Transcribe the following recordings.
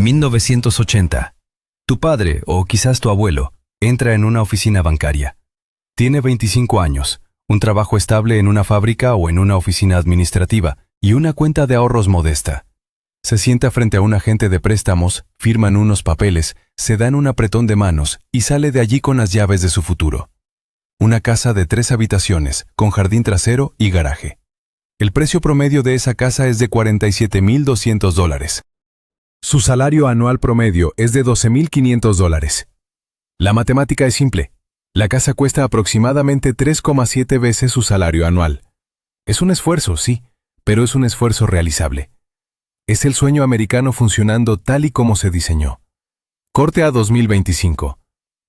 1980. Tu padre, o quizás tu abuelo, entra en una oficina bancaria. Tiene 25 años, un trabajo estable en una fábrica o en una oficina administrativa y una cuenta de ahorros modesta. Se sienta frente a un agente de préstamos, firman unos papeles, se dan un apretón de manos y sale de allí con las llaves de su futuro. Una casa de 3 habitaciones, con jardín trasero y garaje. El precio promedio de esa casa es de $47,200. Su salario anual promedio es de $12,500. La matemática es simple. La casa cuesta aproximadamente 3,7 veces su salario anual. Es un esfuerzo, sí, pero es un esfuerzo realizable. Es el sueño americano funcionando tal y como se diseñó. Corte a 2025.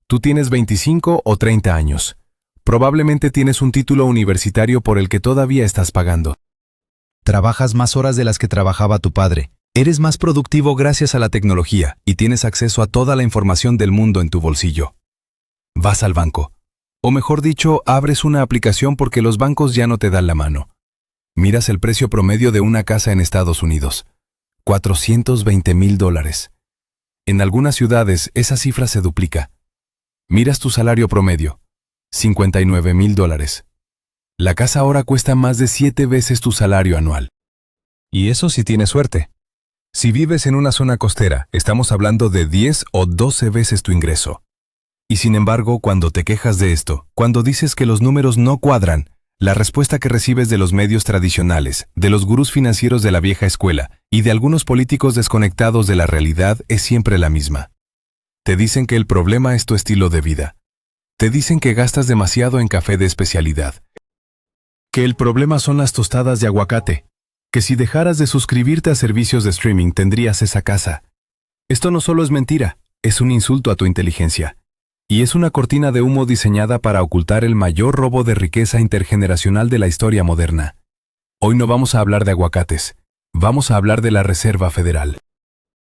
Tú tienes 25 o 30 años. Probablemente tienes un título universitario por el que todavía estás pagando. Trabajas más horas de las que trabajaba tu padre. Eres más productivo gracias a la tecnología y tienes acceso a toda la información del mundo en tu bolsillo. Vas al banco. O mejor dicho, abres una aplicación porque los bancos ya no te dan la mano. Miras el precio promedio de una casa en Estados Unidos. $420,000. En algunas ciudades esa cifra se duplica. Miras tu salario promedio. $59,000. La casa ahora cuesta más de 7 veces tu salario anual. Y eso si tienes suerte. Si vives en una zona costera, estamos hablando de 10 o 12 veces tu ingreso. Y sin embargo, cuando te quejas de esto, cuando dices que los números no cuadran, la respuesta que recibes de los medios tradicionales, de los gurús financieros de la vieja escuela y de algunos políticos desconectados de la realidad es siempre la misma. Te dicen que el problema es tu estilo de vida. Te dicen que gastas demasiado en café de especialidad. Que el problema son las tostadas de aguacate. Que si dejaras de suscribirte a servicios de streaming tendrías esa casa. Esto no solo es mentira, es un insulto a tu inteligencia. Y es una cortina de humo diseñada para ocultar el mayor robo de riqueza intergeneracional de la historia moderna. Hoy no vamos a hablar de aguacates, vamos a hablar de la Reserva Federal.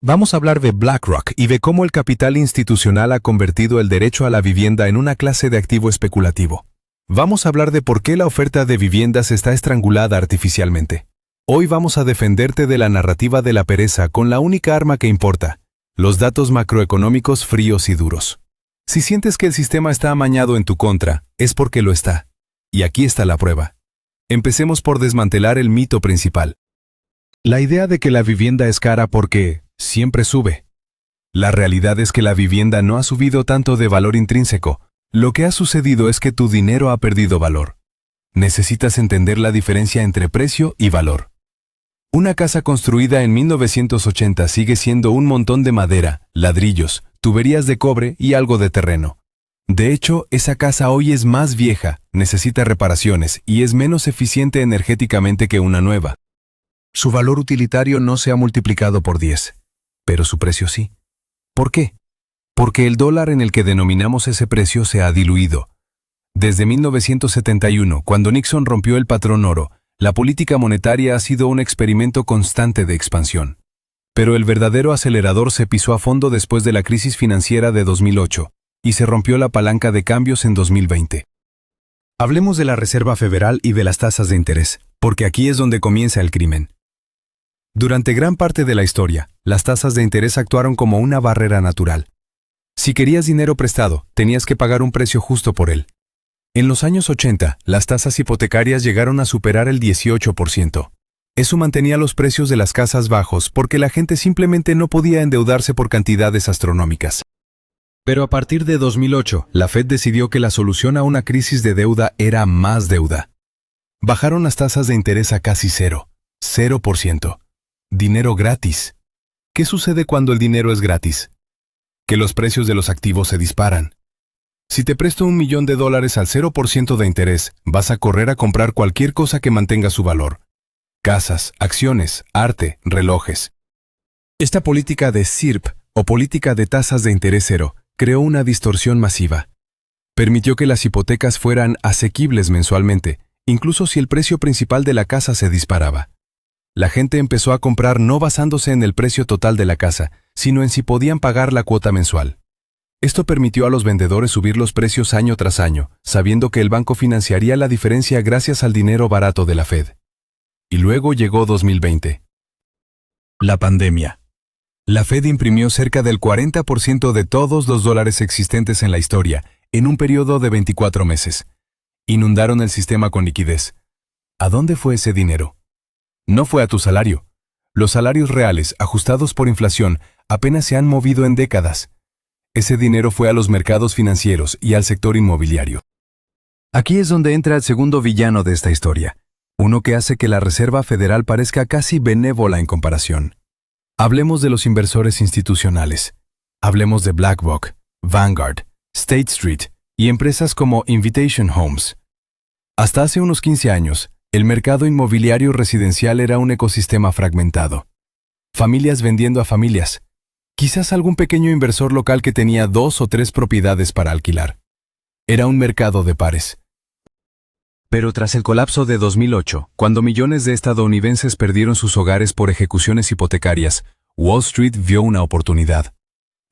Vamos a hablar de BlackRock y de cómo el capital institucional ha convertido el derecho a la vivienda en una clase de activo especulativo. Vamos a hablar de por qué la oferta de viviendas está estrangulada artificialmente. Hoy vamos a defenderte de la narrativa de la pereza con la única arma que importa, los datos macroeconómicos fríos y duros. Si sientes que el sistema está amañado en tu contra, es porque lo está. Y aquí está la prueba. Empecemos por desmantelar el mito principal. La idea de que la vivienda es cara porque siempre sube. La realidad es que la vivienda no ha subido tanto de valor intrínseco. Lo que ha sucedido es que tu dinero ha perdido valor. Necesitas entender la diferencia entre precio y valor. Una casa construida en 1980 sigue siendo un montón de madera, ladrillos, tuberías de cobre y algo de terreno. De hecho, esa casa hoy es más vieja, necesita reparaciones y es menos eficiente energéticamente que una nueva. Su valor utilitario no se ha multiplicado por 10, pero su precio sí. ¿Por qué? Porque el dólar en el que denominamos ese precio se ha diluido. Desde 1971, cuando Nixon rompió el patrón oro, la política monetaria ha sido un experimento constante de expansión. Pero el verdadero acelerador se pisó a fondo después de la crisis financiera de 2008, y se rompió la palanca de cambios en 2020. Hablemos de la Reserva Federal y de las tasas de interés, porque aquí es donde comienza el crimen. Durante gran parte de la historia, las tasas de interés actuaron como una barrera natural. Si querías dinero prestado, tenías que pagar un precio justo por él. En los años 80, las tasas hipotecarias llegaron a superar el 18%. Eso mantenía los precios de las casas bajos porque la gente simplemente no podía endeudarse por cantidades astronómicas. Pero a partir de 2008, la Fed decidió que la solución a una crisis de deuda era más deuda. Bajaron las tasas de interés a casi 0%. Dinero gratis. ¿Qué sucede cuando el dinero es gratis? Que los precios de los activos se disparan. Si te presto $1 millón al 0% de interés, vas a correr a comprar cualquier cosa que mantenga su valor. Casas, acciones, arte, relojes. Esta política de ZIRP, o política de tasas de interés cero, creó una distorsión masiva. Permitió que las hipotecas fueran asequibles mensualmente, incluso si el precio principal de la casa se disparaba. La gente empezó a comprar no basándose en el precio total de la casa, sino en si podían pagar la cuota mensual. Esto permitió a los vendedores subir los precios año tras año, sabiendo que el banco financiaría la diferencia gracias al dinero barato de la Fed. Y luego llegó 2020. La pandemia. La Fed imprimió cerca del 40% de todos los dólares existentes en la historia, en un periodo de 24 meses. Inundaron el sistema con liquidez. ¿A dónde fue ese dinero? No fue a tu salario. Los salarios reales, ajustados por inflación, apenas se han movido en décadas. Ese dinero fue a los mercados financieros y al sector inmobiliario. Aquí es donde entra el segundo villano de esta historia, uno que hace que la Reserva Federal parezca casi benévola en comparación. Hablemos de los inversores institucionales. Hablemos de BlackRock, Vanguard, State Street y empresas como Invitation Homes. Hasta hace unos 15 años, el mercado inmobiliario residencial era un ecosistema fragmentado. Familias vendiendo a familias. Quizás algún pequeño inversor local que tenía 2 o 3 propiedades para alquilar. Era un mercado de pares. Pero tras el colapso de 2008, cuando millones de estadounidenses perdieron sus hogares por ejecuciones hipotecarias, Wall Street vio una oportunidad.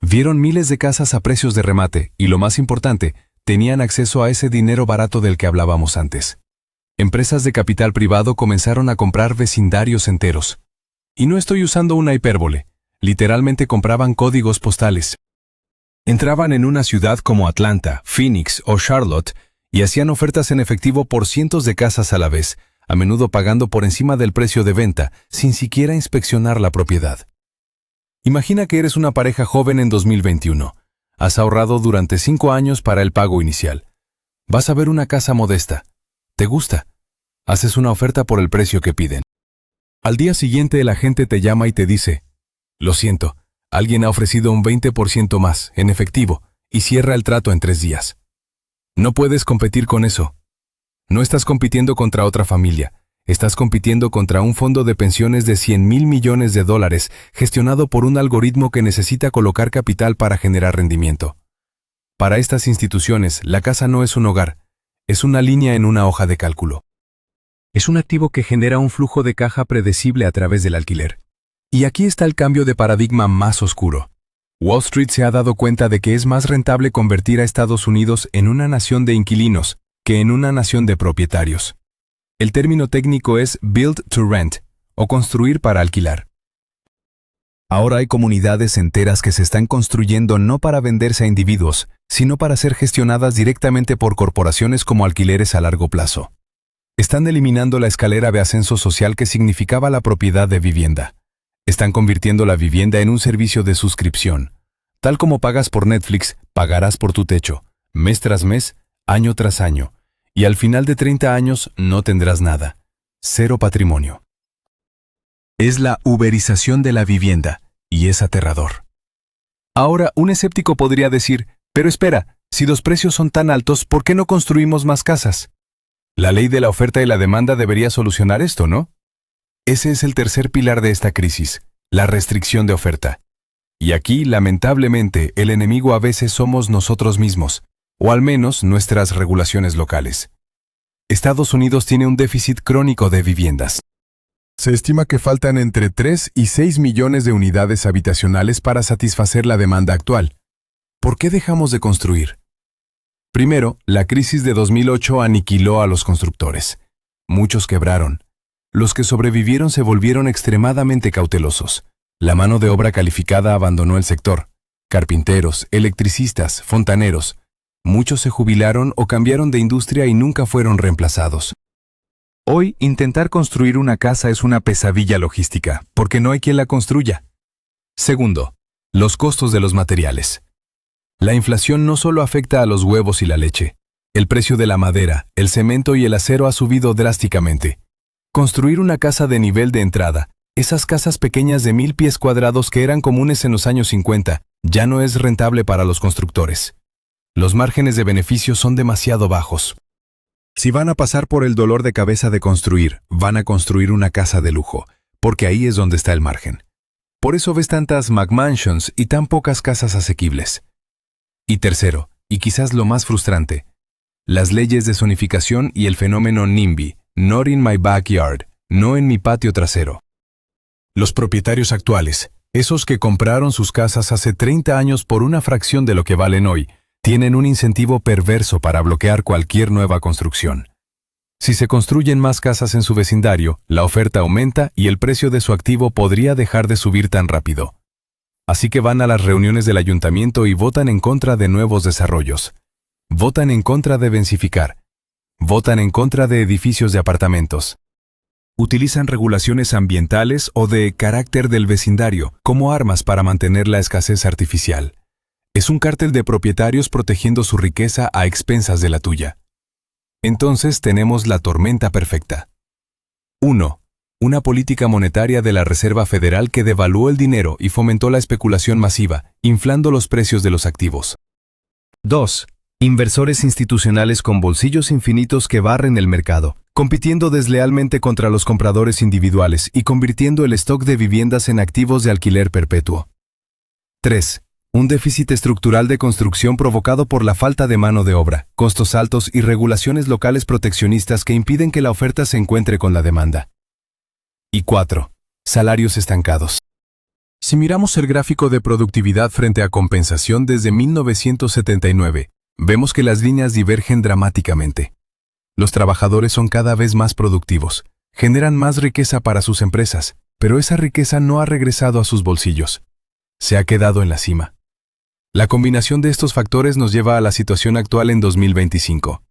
Vieron miles de casas a precios de remate y, lo más importante, tenían acceso a ese dinero barato del que hablábamos antes. Empresas de capital privado comenzaron a comprar vecindarios enteros. Y no estoy usando una hipérbole. Literalmente compraban códigos postales. Entraban en una ciudad como Atlanta, Phoenix o Charlotte y hacían ofertas en efectivo por cientos de casas a la vez, a menudo pagando por encima del precio de venta, sin siquiera inspeccionar la propiedad. Imagina que eres una pareja joven en 2021. Has ahorrado durante 5 años para el pago inicial. Vas a ver una casa modesta. ¿Te gusta? Haces una oferta por el precio que piden. Al día siguiente el agente te llama y te dice: lo siento, alguien ha ofrecido un 20% más, en efectivo, y cierra el trato en 3 días. No puedes competir con eso. No estás compitiendo contra otra familia. Estás compitiendo contra un fondo de pensiones de $100,000 millones gestionado por un algoritmo que necesita colocar capital para generar rendimiento. Para estas instituciones, la casa no es un hogar, es una línea en una hoja de cálculo. Es un activo que genera un flujo de caja predecible a través del alquiler. Y aquí está el cambio de paradigma más oscuro. Wall Street se ha dado cuenta de que es más rentable convertir a Estados Unidos en una nación de inquilinos que en una nación de propietarios. El término técnico es Build to Rent, o construir para alquilar. Ahora hay comunidades enteras que se están construyendo no para venderse a individuos, sino para ser gestionadas directamente por corporaciones como alquileres a largo plazo. Están eliminando la escalera de ascenso social que significaba la propiedad de vivienda. Están convirtiendo la vivienda en un servicio de suscripción. Tal como pagas por Netflix, pagarás por tu techo, mes tras mes, año tras año. Y al final de 30 años no tendrás nada. 0 patrimonio. Es la uberización de la vivienda, y es aterrador. Ahora, un escéptico podría decir: pero espera, si los precios son tan altos, ¿por qué no construimos más casas? La ley de la oferta y la demanda debería solucionar esto, ¿no? Ese es el tercer pilar de esta crisis, la restricción de oferta. Y aquí, lamentablemente, el enemigo a veces somos nosotros mismos, o al menos nuestras regulaciones locales. Estados Unidos tiene un déficit crónico de viviendas. Se estima que faltan entre 3 y 6 millones de unidades habitacionales para satisfacer la demanda actual. ¿Por qué dejamos de construir? Primero, la crisis de 2008 aniquiló a los constructores. Muchos quebraron. Los que sobrevivieron se volvieron extremadamente cautelosos. La mano de obra calificada abandonó el sector. Carpinteros, electricistas, fontaneros. Muchos se jubilaron o cambiaron de industria y nunca fueron reemplazados. Hoy, intentar construir una casa es una pesadilla logística, porque no hay quien la construya. Segundo, los costos de los materiales. La inflación no solo afecta a los huevos y la leche. El precio de la madera, el cemento y el acero ha subido drásticamente. Construir una casa de nivel de entrada, esas casas pequeñas de 1000 pies cuadrados que eran comunes en los años 50, ya no es rentable para los constructores. Los márgenes de beneficio son demasiado bajos. Si van a pasar por el dolor de cabeza de construir, van a construir una casa de lujo, porque ahí es donde está el margen. Por eso ves tantas McMansions y tan pocas casas asequibles. Y tercero, y quizás lo más frustrante, las leyes de zonificación y el fenómeno NIMBY, Not in my backyard, no en mi patio trasero. Los propietarios actuales, esos que compraron sus casas hace 30 años por una fracción de lo que valen hoy, tienen un incentivo perverso para bloquear cualquier nueva construcción. Si se construyen más casas en su vecindario, la oferta aumenta y el precio de su activo podría dejar de subir tan rápido. Así que van a las reuniones del ayuntamiento y votan en contra de nuevos desarrollos. Votan en contra de densificar. Votan en contra de edificios de apartamentos. Utilizan regulaciones ambientales o de carácter del vecindario como armas para mantener la escasez artificial. Es un cártel de propietarios protegiendo su riqueza a expensas de la tuya. Entonces tenemos la tormenta perfecta. 1. Una política monetaria de la Reserva Federal que devaluó el dinero y fomentó la especulación masiva, inflando los precios de los activos. 2. Inversores institucionales con bolsillos infinitos que barren el mercado, compitiendo deslealmente contra los compradores individuales y convirtiendo el stock de viviendas en activos de alquiler perpetuo. 3. Un déficit estructural de construcción provocado por la falta de mano de obra, costos altos y regulaciones locales proteccionistas que impiden que la oferta se encuentre con la demanda. Y 4. Salarios estancados. Si miramos el gráfico de productividad frente a compensación desde 1979, vemos que las líneas divergen dramáticamente. Los trabajadores son cada vez más productivos, generan más riqueza para sus empresas, pero esa riqueza no ha regresado a sus bolsillos. Se ha quedado en la cima. La combinación de estos factores nos lleva a la situación actual en 2025.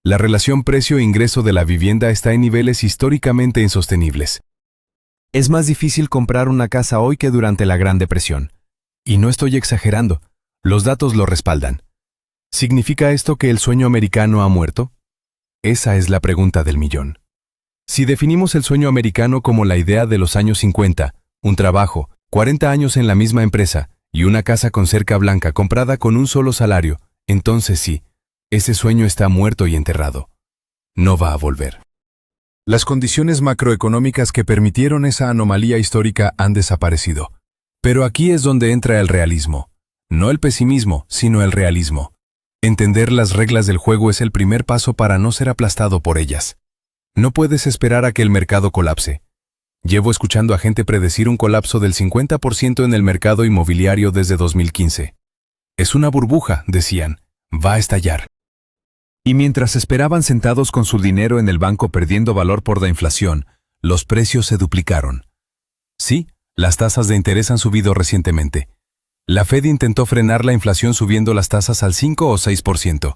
La relación precio-ingreso de la vivienda está en niveles históricamente insostenibles. Es más difícil comprar una casa hoy que durante la Gran Depresión. Y no estoy exagerando, los datos lo respaldan. ¿Significa esto que el sueño americano ha muerto? Esa es la pregunta del millón. Si definimos el sueño americano como la idea de los años 50, un trabajo, 40 años en la misma empresa y una casa con cerca blanca comprada con un solo salario, entonces sí, ese sueño está muerto y enterrado. No va a volver. Las condiciones macroeconómicas que permitieron esa anomalía histórica han desaparecido. Pero aquí es donde entra el realismo. No el pesimismo, sino el realismo. Entender las reglas del juego es el primer paso para no ser aplastado por ellas. No puedes esperar a que el mercado colapse. Llevo escuchando a gente predecir un colapso del 50% en el mercado inmobiliario desde 2015. Es una burbuja, decían. Va a estallar. Y mientras esperaban sentados con su dinero en el banco perdiendo valor por la inflación, los precios se duplicaron. Sí, las tasas de interés han subido recientemente. La Fed intentó frenar la inflación subiendo las tasas al 5 o 6%.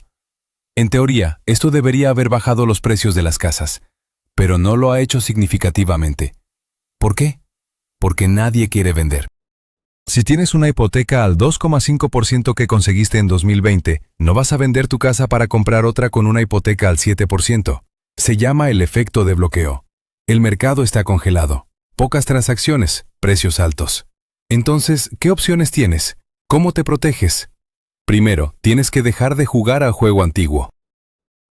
En teoría, esto debería haber bajado los precios de las casas, pero no lo ha hecho significativamente. ¿Por qué? Porque nadie quiere vender. Si tienes una hipoteca al 2,5% que conseguiste en 2020, no vas a vender tu casa para comprar otra con una hipoteca al 7%. Se llama el efecto de bloqueo. El mercado está congelado. Pocas transacciones, precios altos. Entonces, ¿qué opciones tienes? ¿Cómo te proteges? Primero, tienes que dejar de jugar al juego antiguo.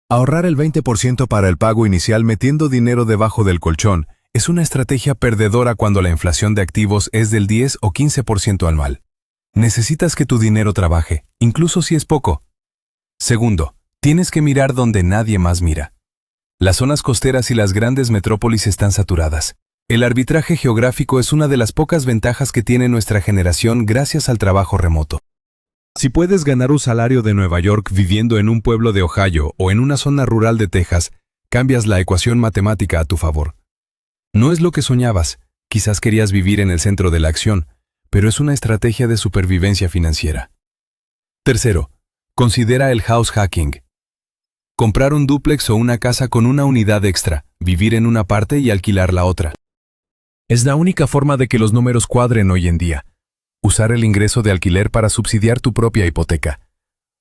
Ahorrar el 20% para el pago inicial metiendo dinero debajo del colchón es una estrategia perdedora cuando la inflación de activos es del 10 o 15% anual. Necesitas que tu dinero trabaje, incluso si es poco. Segundo, tienes que mirar donde nadie más mira. Las zonas costeras y las grandes metrópolis están saturadas. El arbitraje geográfico es una de las pocas ventajas que tiene nuestra generación gracias al trabajo remoto. Si puedes ganar un salario de Nueva York viviendo en un pueblo de Ohio o en una zona rural de Texas, cambias la ecuación matemática a tu favor. No es lo que soñabas, quizás querías vivir en el centro de la acción, pero es una estrategia de supervivencia financiera. Tercero, considera el house hacking. Comprar un dúplex o una casa con una unidad extra, vivir en una parte y alquilar la otra. Es la única forma de que los números cuadren hoy en día. Usar el ingreso de alquiler para subsidiar tu propia hipoteca.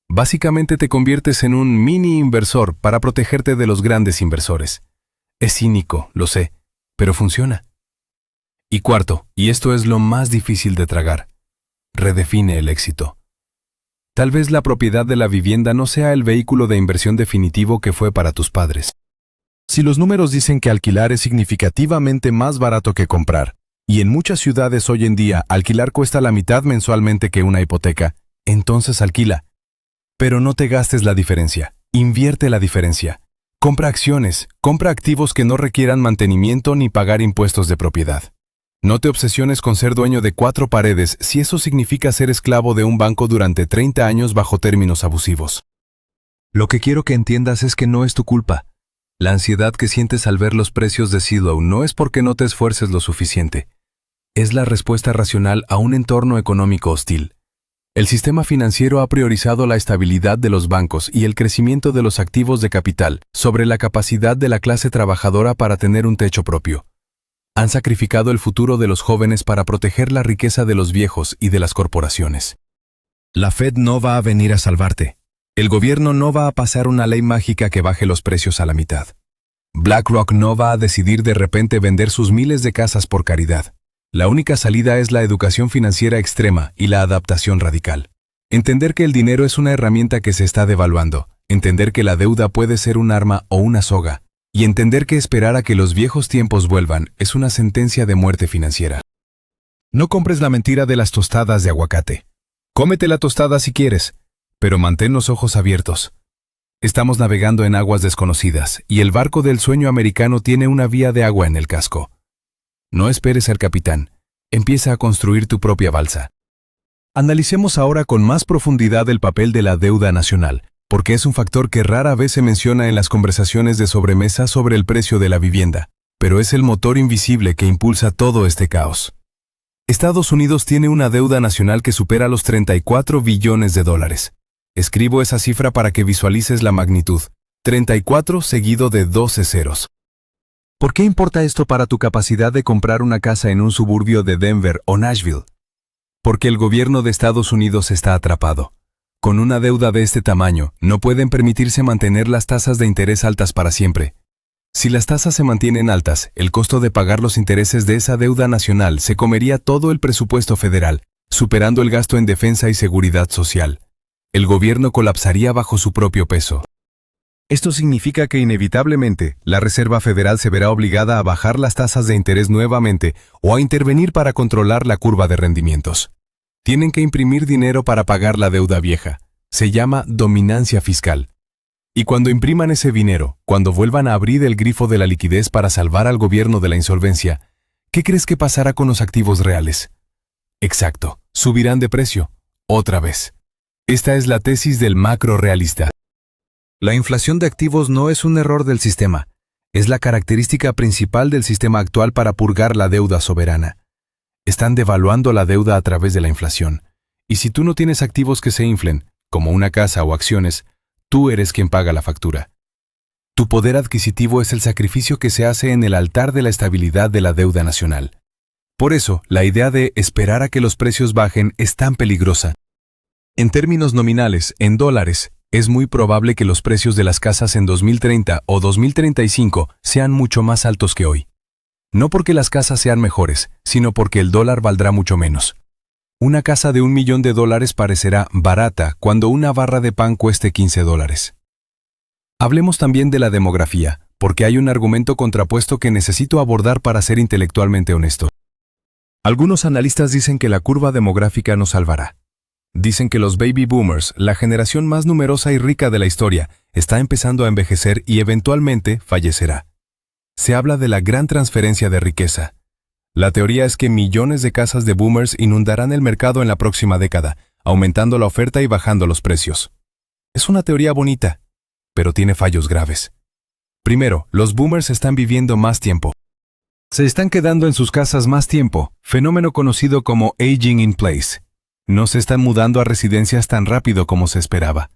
Básicamente te conviertes en un mini inversor para protegerte de los grandes inversores. Es cínico, lo sé, pero funciona. Y cuarto, y esto es lo más difícil de tragar, redefine el éxito. Tal vez la propiedad de la vivienda no sea el vehículo de inversión definitivo que fue para tus padres. Si los números dicen que alquilar es significativamente más barato que comprar, y en muchas ciudades hoy en día alquilar cuesta la mitad mensualmente que una hipoteca, entonces alquila. Pero no te gastes la diferencia, invierte la diferencia. Compra acciones, compra activos que no requieran mantenimiento ni pagar impuestos de propiedad. No te obsesiones con ser dueño de 4 paredes si eso significa ser esclavo de un banco durante 30 años bajo términos abusivos. Lo que quiero que entiendas es que no es tu culpa. La ansiedad que sientes al ver los precios de Zillow no es porque no te esfuerces lo suficiente. es la respuesta racional a un entorno económico hostil. El sistema financiero ha priorizado la estabilidad de los bancos y el crecimiento de los activos de capital sobre la capacidad de la clase trabajadora para tener un techo propio. Han sacrificado el futuro de los jóvenes para proteger la riqueza de los viejos y de las corporaciones. La Fed no va a venir a salvarte. El gobierno no va a pasar una ley mágica que baje los precios a la mitad. BlackRock no va a decidir de repente vender sus miles de casas por caridad. La única salida es la educación financiera extrema y la adaptación radical. Entender que el dinero es una herramienta que se está devaluando, entender que la deuda puede ser un arma o una soga, y entender que esperar a que los viejos tiempos vuelvan es una sentencia de muerte financiera. No compres la mentira de las tostadas de aguacate. Cómete la tostada si quieres, pero mantén los ojos abiertos. Estamos navegando en aguas desconocidas, y el barco del sueño americano tiene una vía de agua en el casco. No esperes ser capitán. Empieza a construir tu propia balsa. Analicemos ahora con más profundidad el papel de la deuda nacional, porque es un factor que rara vez se menciona en las conversaciones de sobremesa sobre el precio de la vivienda, pero es el motor invisible que impulsa todo este caos. Estados Unidos tiene una deuda nacional que supera los 34 billones de dólares. Escribo esa cifra para que visualices la magnitud. 34 seguido de 12 ceros. ¿Por qué importa esto para tu capacidad de comprar una casa en un suburbio de Denver o Nashville? Porque el gobierno de Estados Unidos está atrapado. Con una deuda de este tamaño, no pueden permitirse mantener las tasas de interés altas para siempre. Si las tasas se mantienen altas, el costo de pagar los intereses de esa deuda nacional se comería todo el presupuesto federal, superando el gasto en defensa y seguridad social. El gobierno colapsaría bajo su propio peso. Esto significa que inevitablemente la Reserva Federal se verá obligada a bajar las tasas de interés nuevamente o a intervenir para controlar la curva de rendimientos. Tienen que imprimir dinero para pagar la deuda vieja. Se llama dominancia fiscal. Y cuando impriman ese dinero, cuando vuelvan a abrir el grifo de la liquidez para salvar al gobierno de la insolvencia, ¿qué crees que pasará con los activos reales? Exacto, subirán de precio. Otra vez. Esta es la tesis del macro realista. La inflación de activos no es un error del sistema, es la característica principal del sistema actual para purgar la deuda soberana. Están devaluando la deuda a través de la inflación, y si tú no tienes activos que se inflen, como una casa o acciones, tú eres quien paga la factura. Tu poder adquisitivo es el sacrificio que se hace en el altar de la estabilidad de la deuda nacional. Por eso, la idea de esperar a que los precios bajen es tan peligrosa. En términos nominales, en dólares, es muy probable que los precios de las casas en 2030 o 2035 sean mucho más altos que hoy. No porque las casas sean mejores, sino porque el dólar valdrá mucho menos. Una casa de $1 millón parecerá barata cuando una barra de pan cueste $15. Hablemos también de la demografía, porque hay un argumento contrapuesto que necesito abordar para ser intelectualmente honesto. Algunos analistas dicen que la curva demográfica nos salvará. Dicen que los baby boomers, la generación más numerosa y rica de la historia, está empezando a envejecer y eventualmente fallecerá. Se habla de la gran transferencia de riqueza. La teoría es que millones de casas de boomers inundarán el mercado en la próxima década, aumentando la oferta y bajando los precios. Es una teoría bonita, pero tiene fallos graves. Primero, los boomers están viviendo más tiempo. Se están quedando en sus casas más tiempo, fenómeno conocido como aging in place. No se están mudando a residencias tan rápido como se esperaba.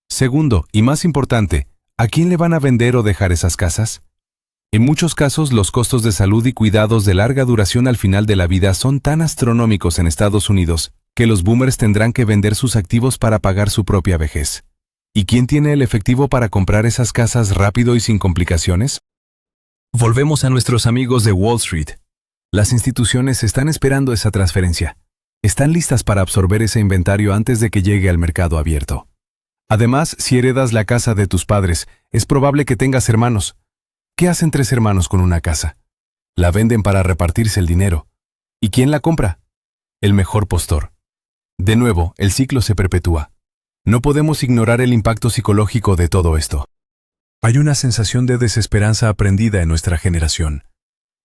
Segundo, y más importante, ¿a quién le van a vender o dejar esas casas? En muchos casos, los costos de salud y cuidados de larga duración al final de la vida son tan astronómicos en Estados Unidos que los boomers tendrán que vender sus activos para pagar su propia vejez. ¿Y quién tiene el efectivo para comprar esas casas rápido y sin complicaciones? Volvemos a nuestros amigos de Wall Street. Las instituciones están esperando esa transferencia. Están listas para absorber ese inventario antes de que llegue al mercado abierto. Además, si heredas la casa de tus padres, es probable que tengas hermanos. ¿Qué hacen 3 hermanos con una casa? La venden para repartirse el dinero. ¿Y quién la compra? El mejor postor. De nuevo, el ciclo se perpetúa. No podemos ignorar el impacto psicológico de todo esto. Hay una sensación de desesperanza aprendida en nuestra generación.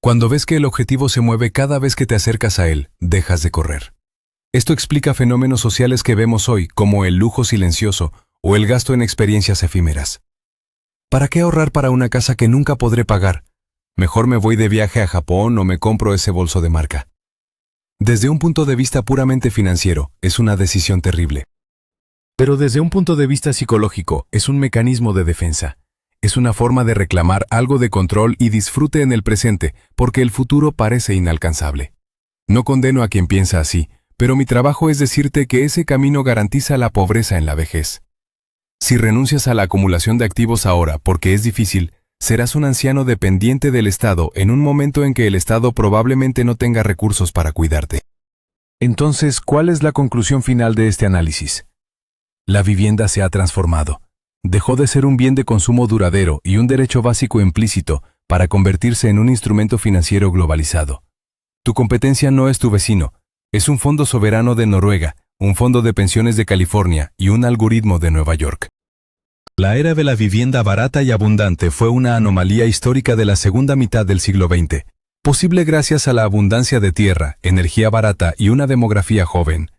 Cuando ves que el objetivo se mueve cada vez que te acercas a él, dejas de correr. Esto explica fenómenos sociales que vemos hoy, como el lujo silencioso o el gasto en experiencias efímeras. ¿Para qué ahorrar para una casa que nunca podré pagar? Mejor me voy de viaje a Japón o me compro ese bolso de marca. Desde un punto de vista puramente financiero, es una decisión terrible. Pero desde un punto de vista psicológico, es un mecanismo de defensa. Es una forma de reclamar algo de control y disfrute en el presente, porque el futuro parece inalcanzable. No condeno a quien piensa así, pero mi trabajo es decirte que ese camino garantiza la pobreza en la vejez. Si renuncias a la acumulación de activos ahora porque es difícil, serás un anciano dependiente del Estado en un momento en que el Estado probablemente no tenga recursos para cuidarte. Entonces, ¿cuál es la conclusión final de este análisis? La vivienda se ha transformado. Dejó de ser un bien de consumo duradero y un derecho básico implícito para convertirse en un instrumento financiero globalizado. Tu competencia no es tu vecino, es un fondo soberano de Noruega, un fondo de pensiones de California y un algoritmo de Nueva York. La era de la vivienda barata y abundante fue una anomalía histórica de la segunda mitad del siglo XX, posible gracias a la abundancia de tierra, energía barata y una demografía joven.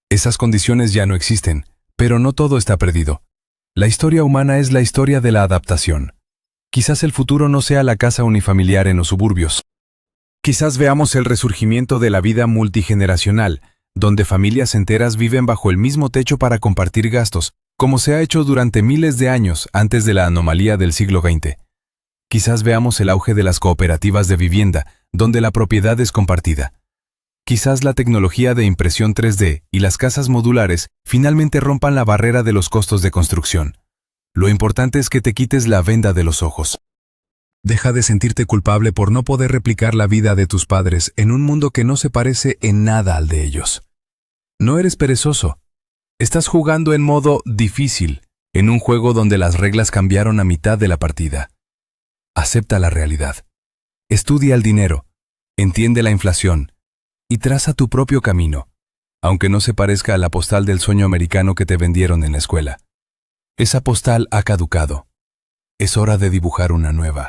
Esas condiciones ya no existen, pero no todo está perdido. La historia humana es la historia de la adaptación. Quizás el futuro no sea la casa unifamiliar en los suburbios. Quizás veamos el resurgimiento de la vida multigeneracional, donde familias enteras viven bajo el mismo techo para compartir gastos, como se ha hecho durante miles de años antes de la anomalía del siglo XX. Quizás veamos el auge de las cooperativas de vivienda, donde la propiedad es compartida. Quizás la tecnología de impresión 3D y las casas modulares finalmente rompan la barrera de los costos de construcción. Lo importante es que te quites la venda de los ojos. Deja de sentirte culpable por no poder replicar la vida de tus padres en un mundo que no se parece en nada al de ellos. No eres perezoso. Estás jugando en modo difícil, en un juego donde las reglas cambiaron a mitad de la partida. Acepta la realidad. Estudia el dinero, entiende la inflación y traza tu propio camino, aunque no se parezca a la postal del sueño americano que te vendieron en la escuela. Esa postal ha caducado. Es hora de dibujar una nueva.